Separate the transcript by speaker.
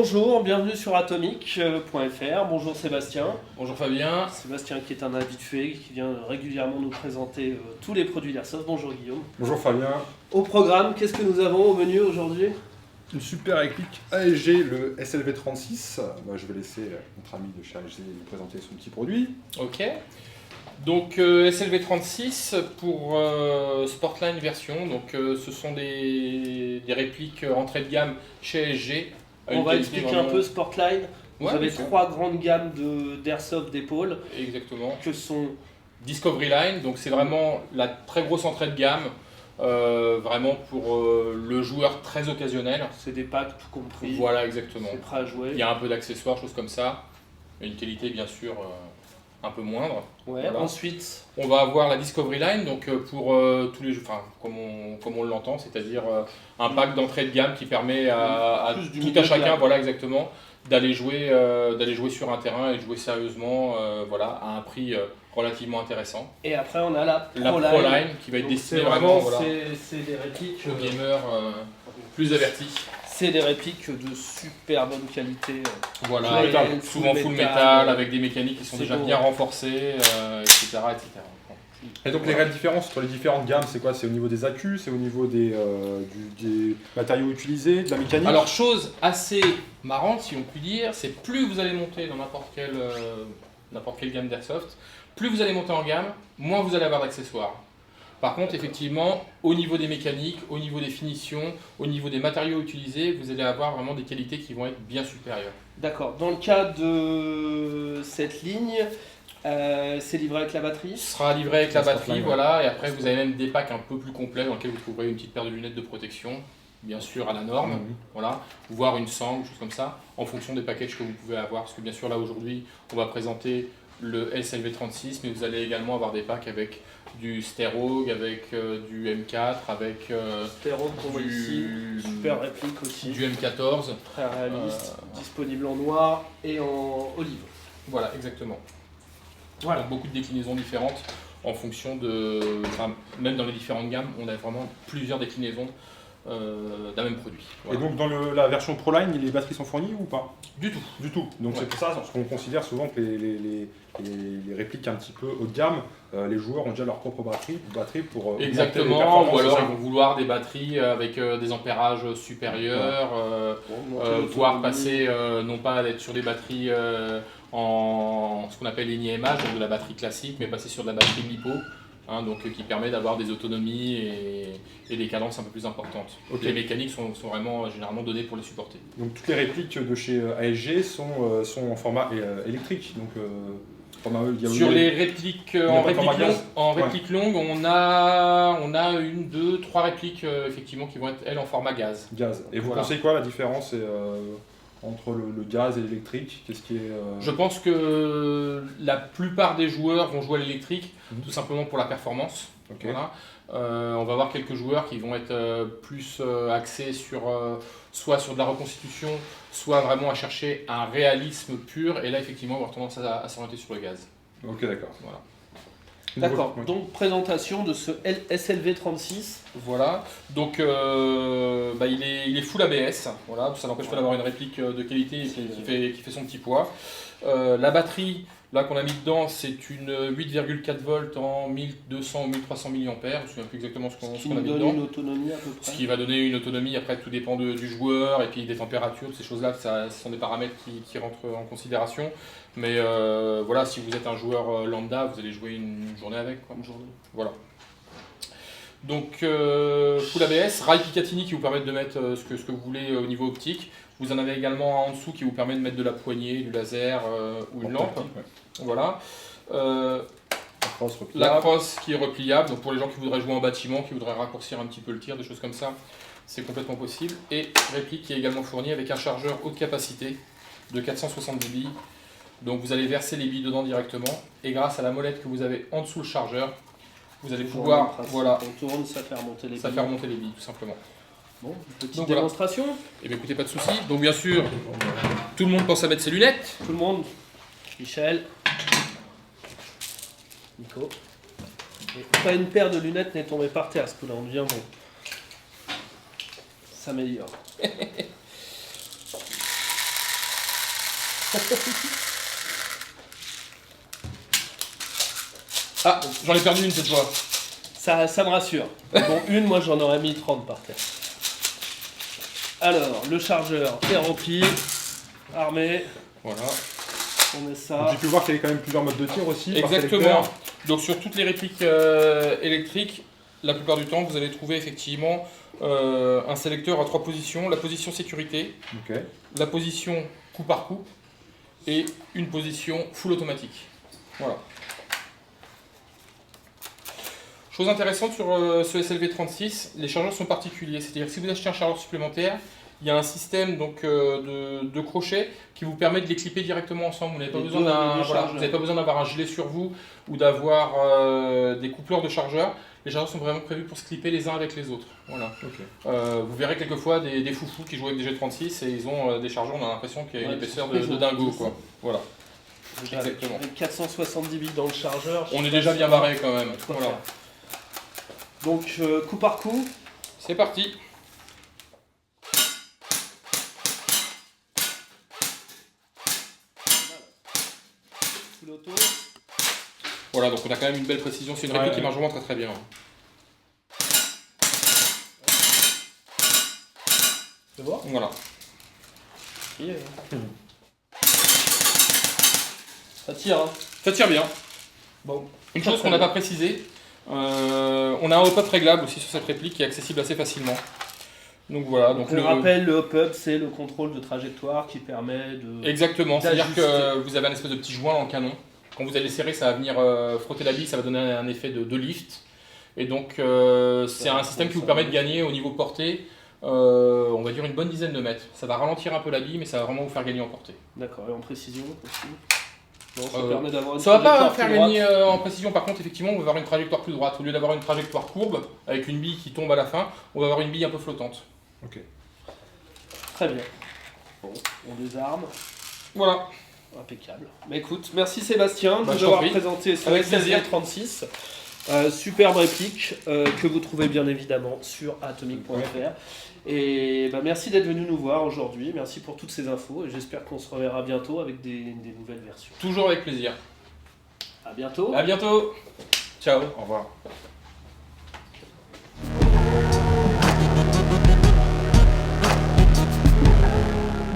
Speaker 1: Bonjour, bienvenue sur atomic.fr. Bonjour Sébastien.
Speaker 2: Bonjour Fabien.
Speaker 1: Sébastien qui est un habitué, qui vient régulièrement nous présenter tous les produits d'Airsoft. Bonjour Guillaume.
Speaker 3: Bonjour Fabien.
Speaker 1: Au programme, qu'est-ce que nous avons au menu aujourd'hui?
Speaker 3: Une super réplique ASG, le SLV36. Je vais laisser notre ami de chez ASG nous présenter son petit produit.
Speaker 2: Ok. Donc SLV36 pour Sportline version. Donc ce sont des répliques entrée de gamme chez ASG.
Speaker 1: On va expliquer un peu Sportline. Vous avez
Speaker 2: bien sûr.
Speaker 1: 3 grandes gammes d'Airsoft d'épaule.
Speaker 2: Exactement.
Speaker 1: Que sont
Speaker 2: Discovery Line, donc c'est vraiment la très grosse entrée de gamme. Vraiment pour le joueur très occasionnel.
Speaker 1: C'est des packs tout compris.
Speaker 2: Voilà, exactement.
Speaker 1: C'est prêt à jouer.
Speaker 2: Il y a un peu d'accessoires, choses comme ça. Et une qualité bien sûr un peu moindre.
Speaker 1: Ouais.
Speaker 2: Voilà.
Speaker 1: Ensuite,
Speaker 2: On va avoir la Discovery Line, donc pour tous les jeux, enfin comme on l'entend, c'est-à-dire un pack d'entrée de gamme qui permet à
Speaker 1: Plus du
Speaker 2: tout
Speaker 1: milieu
Speaker 2: à
Speaker 1: de
Speaker 2: chacun,
Speaker 1: gamme.
Speaker 2: voilà exactement, d'aller jouer sur un terrain et de jouer sérieusement, voilà, à un prix relativement intéressant.
Speaker 1: et après on a la
Speaker 2: La
Speaker 1: ProLine.
Speaker 2: ProLine qui va être
Speaker 1: Donc,
Speaker 2: destinée
Speaker 1: c'est
Speaker 2: vraiment,
Speaker 1: vraiment,
Speaker 2: voilà,
Speaker 1: c'est des répliques.
Speaker 2: aux gamers plus avertis.
Speaker 1: C'est des répliques de super bonne qualité.
Speaker 2: Voilà,
Speaker 1: Full
Speaker 2: souvent full
Speaker 1: métal,
Speaker 2: metal, avec des mécaniques qui sont
Speaker 1: c'est
Speaker 2: déjà
Speaker 1: beau.
Speaker 2: bien renforcées, etc., etc.
Speaker 3: Et donc les réelles différences entre les différentes gammes, c'est quoi? C'est au niveau des accus, c'est au niveau des matériaux utilisés, de la mécanique?
Speaker 2: Alors, chose assez marrante, si on peut dire, c'est plus vous allez monter dans n'importe quelle gamme d'Airsoft, plus vous allez monter en gamme, moins vous allez avoir d'accessoires. Par contre, effectivement, au niveau des mécaniques, au niveau des finitions, au niveau des matériaux utilisés, vous allez avoir vraiment des qualités qui vont être bien supérieures.
Speaker 1: D'accord. Dans le cas de cette ligne, c'est livré avec la batterie.
Speaker 2: Ce sera livré avec la
Speaker 3: Ça sera
Speaker 2: batterie,
Speaker 3: plein,
Speaker 2: voilà, et après vous avez même des packs un peu plus complets dans lesquels vous trouverez une petite paire de lunettes de protection, bien sûr à la norme, voilà, voire une sangle, choses comme ça, en fonction des packages que vous pouvez avoir. Parce que bien sûr là aujourd'hui, on va présenter le SLV36, mais vous allez également avoir des packs avec du Sterog, avec du M4, avec
Speaker 1: Stéro qu'on voit ici. Super réplique aussi.
Speaker 2: du M14.
Speaker 1: Très réaliste. Disponible en noir et en olive.
Speaker 2: Voilà, exactement.
Speaker 1: Voilà.
Speaker 2: Donc, beaucoup de déclinaisons différentes en fonction de... Enfin, même dans les différentes gammes, on a vraiment plusieurs déclinaisons d'un même produit.
Speaker 3: Et
Speaker 2: Voilà.
Speaker 3: donc dans la version ProLine, les batteries sont fournies ou pas?
Speaker 2: Du tout.
Speaker 3: Du tout. Donc
Speaker 2: Ouais.
Speaker 3: c'est pour ça parce qu'on considère souvent que les répliques un petit peu haut de gamme, les joueurs ont déjà leur propre batterie pour augmenter les
Speaker 2: Exactement,
Speaker 3: performances,
Speaker 2: ou alors
Speaker 3: c'est
Speaker 2: ils
Speaker 3: ça?
Speaker 2: vont vouloir des batteries avec des ampérages supérieurs, voire passer non pas d'être sur des batteries en ce qu'on appelle l'INIMH, donc de la batterie classique, mais passer sur de la batterie LiPo, hein, donc qui permet d'avoir des autonomies et des cadences un peu plus importantes.
Speaker 3: Ok.
Speaker 2: Les mécaniques sont vraiment généralement données pour les supporter.
Speaker 3: Donc toutes les répliques de chez ASG sont en format électrique. Donc format, il y a-
Speaker 2: Sur les répliques
Speaker 3: a
Speaker 2: en
Speaker 3: pas de format gaz.
Speaker 2: réplique longue, on a une, deux, trois répliques effectivement qui vont être elles en format gaz.
Speaker 3: gaz. Et vous
Speaker 2: Voilà.
Speaker 3: pensez quoi la différence entre le gaz et l'électrique? Qu'est-ce qui est
Speaker 2: Je pense que la plupart des joueurs vont jouer à l'électrique,
Speaker 3: Mhm.
Speaker 2: tout simplement pour la performance.
Speaker 3: Ok.
Speaker 2: Voilà. On va avoir quelques joueurs qui vont être plus axés sur soit sur de la reconstitution, soit vraiment à chercher un réalisme pur. Et là, effectivement, on va avoir tendance à s'orienter sur le gaz.
Speaker 3: Ok, d'accord.
Speaker 2: Voilà.
Speaker 1: D'accord.
Speaker 3: Ok.
Speaker 1: Donc présentation de ce SLV36.
Speaker 2: Voilà. Donc, il est full ABS. Voilà. Ça n'empêche pas d'avoir une réplique de qualité qui fait son petit poids. La batterie, là qu'on a mis dedans, c'est une 8,4 volts en 1200 ou 1300 mAh. Je ne me souviens plus exactement ce
Speaker 1: Qui
Speaker 2: qu'on a
Speaker 1: nous
Speaker 2: mis
Speaker 1: donne
Speaker 2: dedans.
Speaker 1: une autonomie à peu
Speaker 2: Ce
Speaker 1: près.
Speaker 2: qui va donner une autonomie, après tout dépend du joueur et puis des températures, de ces choses-là, ce sont des paramètres qui rentrent en considération. Mais voilà, si vous êtes un joueur lambda, vous allez jouer une journée avec, quoi.
Speaker 1: Une journée.
Speaker 2: Voilà. Donc full ABS, rail Picatinny qui vous permettent de mettre ce que vous voulez au niveau optique. Vous en avez également en dessous qui vous permet de mettre de la poignée, du laser ou une lampe. Voilà. La crosse qui est repliable, donc pour les gens qui voudraient jouer en bâtiment, qui voudraient raccourcir un petit peu le tir, des choses comme ça, c'est complètement possible. Et réplique qui est également fournie avec un chargeur haute capacité de 470 billes. Donc vous allez verser les billes dedans directement, et grâce à la molette que vous avez en dessous le chargeur, vous allez pouvoir, voilà,
Speaker 1: On tourne, ça fait remonter les
Speaker 2: ça
Speaker 1: billes.
Speaker 2: fait remonter les billes tout simplement.
Speaker 1: Bon, une petite
Speaker 2: Donc, voilà.
Speaker 1: démonstration.
Speaker 2: Et bien écoutez, pas de soucis. Donc bien sûr, tout le monde pense à mettre ses lunettes.
Speaker 1: Tout le monde. Michel. Nico. Et pas une paire de lunettes n'est tombée par terre, ce coup-là, on devient bon. Ça s'améliore.
Speaker 2: Ah, j'en ai perdu une cette fois.
Speaker 1: Ça me rassure. Bon, une, moi j'en aurais mis 30 par terre. Alors, le chargeur est rempli, armé,
Speaker 2: Voilà.
Speaker 1: on met
Speaker 3: Donc,
Speaker 1: ça.
Speaker 3: j'ai pu voir qu'il y avait quand même plusieurs modes de tir aussi. par
Speaker 2: Exactement.
Speaker 3: sélecteur.
Speaker 2: Donc sur toutes les répliques électriques, la plupart du temps, vous allez trouver effectivement un sélecteur à 3 positions. La position sécurité,
Speaker 3: Ok.
Speaker 2: la position coup par coup et une position full automatique. Voilà. Chose intéressante sur ce SLV36, les chargeurs sont particuliers. C'est-à-dire que si vous achetez un chargeur supplémentaire, il y a un système donc, de crochet qui vous permet de les clipper directement ensemble. Vous n'avez pas,
Speaker 1: Les
Speaker 2: besoin
Speaker 1: deux
Speaker 2: voilà,
Speaker 1: chargeurs.
Speaker 2: vous n'avez pas besoin d'avoir un gilet sur vous ou d'avoir des coupleurs de chargeurs. Les chargeurs sont vraiment prévus pour se clipper les uns avec les autres. Voilà.
Speaker 3: Ok.
Speaker 2: Vous verrez quelquefois des foufous qui jouent avec des G36 et ils ont des chargeurs, on a l'impression qu'il y a une
Speaker 1: Ouais,
Speaker 2: épaisseur
Speaker 1: ils
Speaker 2: de
Speaker 1: sont
Speaker 2: dingo.
Speaker 1: petits.
Speaker 2: Quoi. Voilà.
Speaker 1: Exactement. Avec 470 bits dans le chargeur. je
Speaker 2: On
Speaker 1: sais
Speaker 2: est
Speaker 1: pas
Speaker 2: déjà
Speaker 1: si
Speaker 2: bien
Speaker 1: on va
Speaker 2: barré quand même.
Speaker 1: quoi
Speaker 2: Voilà.
Speaker 1: faire. Donc, coup par coup.
Speaker 2: C'est parti.
Speaker 1: Full auto.
Speaker 2: Voilà, donc on a quand même une belle précision. C'est une réplique qui marche vraiment très très bien.
Speaker 1: Tu vois
Speaker 2: Voilà.
Speaker 1: Ça tire, hein.
Speaker 2: Ça tire bien.
Speaker 1: Bon.
Speaker 2: Une chose qu'on n'a pas précisé, on a un hop-up réglable aussi sur cette réplique qui est accessible assez facilement. Donc voilà. Donc
Speaker 1: Je rappelle, le hop-up, c'est le contrôle de trajectoire qui permet de...
Speaker 2: Exactement, c'est-à-dire
Speaker 1: d'ajuster.
Speaker 2: que vous avez un espèce de petit joint en canon. Quand vous allez serrer, ça va venir frotter la bille, ça va donner un effet de lift. Et donc c'est un système qui vous permet de gagner au niveau portée, on va dire une bonne dizaine de mètres. Ça va ralentir un peu la bille, mais ça va vraiment vous faire gagner en portée.
Speaker 1: D'accord, et en précision aussi. Non, ça permet d'avoir une
Speaker 2: Ça va pas
Speaker 1: trajectoire
Speaker 2: faire
Speaker 1: plus droite.
Speaker 2: gagner en précision, par contre, effectivement, on va avoir une trajectoire plus droite. Au lieu d'avoir une trajectoire courbe, avec une bille qui tombe à la fin, on va avoir une bille un peu flottante.
Speaker 3: Ok.
Speaker 1: Très bien. Bon, on désarme.
Speaker 2: Voilà.
Speaker 1: Impeccable. Mais écoute, merci Sébastien de
Speaker 2: Bah,
Speaker 1: nous
Speaker 2: je t'en
Speaker 1: avoir
Speaker 2: prie.
Speaker 1: présenté ce
Speaker 2: Avec plaisir.
Speaker 1: SLV36. Superbe réplique que vous trouvez bien évidemment sur atomic.fr. Et bah, merci d'être venu nous voir aujourd'hui. Merci pour toutes ces infos. Et j'espère qu'on se reverra bientôt avec des nouvelles versions.
Speaker 2: Toujours avec plaisir.
Speaker 1: À bientôt.
Speaker 2: À bientôt. Ciao.
Speaker 3: Au revoir.